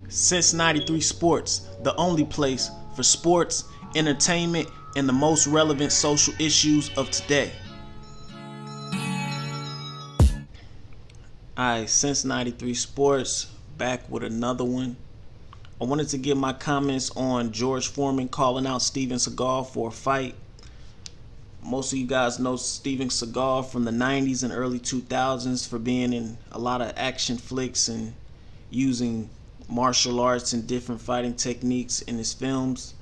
Since 93 Sports, the only place for sports, entertainment, and the most relevant social issues of today. Alright, Since 93 Sports, back with another one. I wanted to give my comments on George Foreman calling out Steven Seagal for a fight. Most of you guys know Steven Seagal from the 90s and early 2000s for being in a lot of action flicks and using martial arts and different fighting techniques in his films.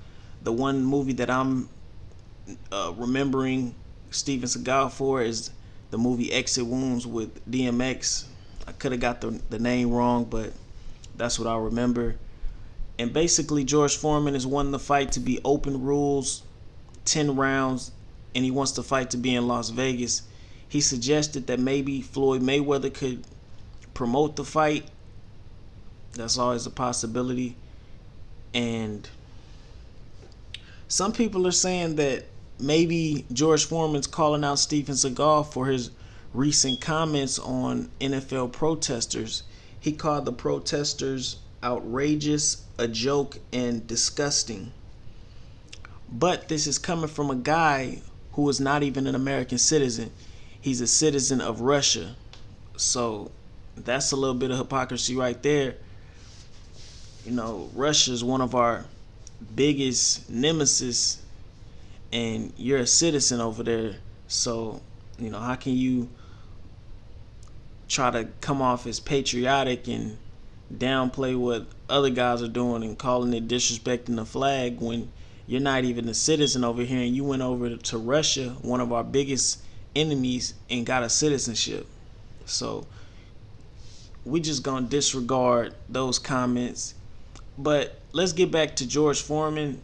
The one movie that I'm remembering Steven Seagal for is the movie Exit Wounds with DMX. I could have got the name wrong, but that's what I remember. And basically, George Foreman is wanting the fight to be open rules, 10 rounds, and he wants the fight to be in Las Vegas. He suggested that maybe Floyd Mayweather could promote the fight. That's always a possibility. And some people are saying that maybe George Foreman's calling out Steven Seagal for his recent comments on NFL protesters. He called the protesters outrageous, a joke, and disgusting. But this is coming from a guy who is not even an American citizen. He's a citizen of Russia. So that's a little bit of hypocrisy right there. You know, Russia is one of our biggest nemesis, and you're a citizen over there. So, you know, how can you try to come off as patriotic and downplay what other guys are doing and calling it disrespecting the flag when you're not even a citizen over here and you went over to Russia, one of our biggest enemies, and got a citizenship? So we just gonna disregard those comments. But let's get back to George Foreman.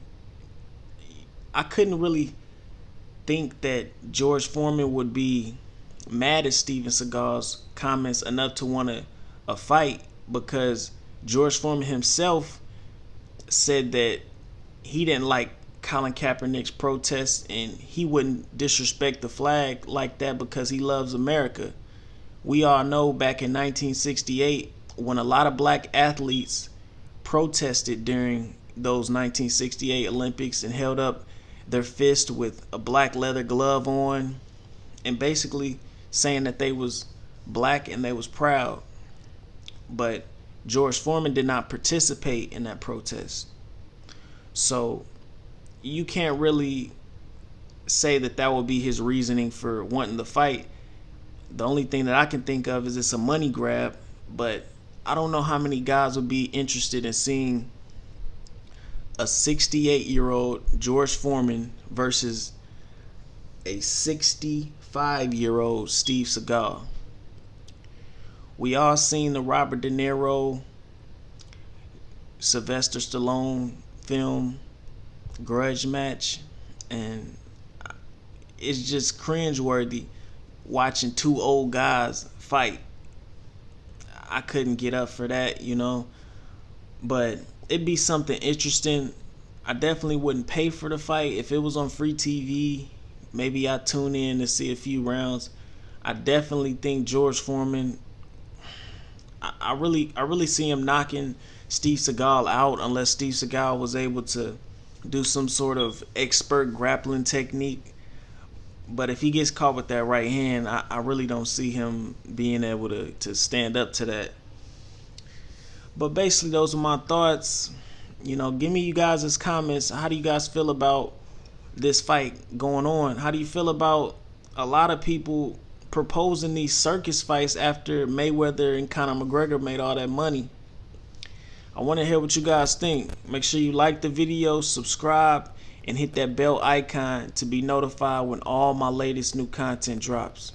I couldn't really think that George Foreman would be mad at Steven Seagal's comments enough to want a fight, because George Foreman himself said that he didn't like Colin Kaepernick's protests and he wouldn't disrespect the flag like that because he loves America. We all know back in 1968 when a lot of black athletes protested during those 1968 Olympics and held up their fist with a black leather glove on and basically saying that they was black and they was proud. But George Foreman did not participate in that protest. So you can't really say that that would be his reasoning for wanting the fight. The only thing that I can think of is it's a money grab, but I don't know how many guys would be interested in seeing a 68-year-old George Foreman versus a 65-year-old Steve Seagal. We all seen the Robert De Niro, Sylvester Stallone film grudge match, and it's just cringeworthy watching two old guys fight. I couldn't get up for that, you know, but it'd be something interesting. I definitely wouldn't pay for the fight. If it was on free TV, maybe I'd tune in to see a few rounds. I definitely think George Foreman, I really see him knocking Steve Seagal out unless Steve Seagal was able to do some sort of expert grappling technique. But if he gets caught with that right hand, I really don't see him being able to stand up to that. But basically, those are my thoughts. You know, give me you guys' comments. How do you guys feel about this fight going on? How do you feel about a lot of people proposing these circus fights after Mayweather and Conor McGregor made all that money? I want to hear what you guys think. Make sure you like the video, subscribe, and hit that bell icon to be notified when all my latest new content drops.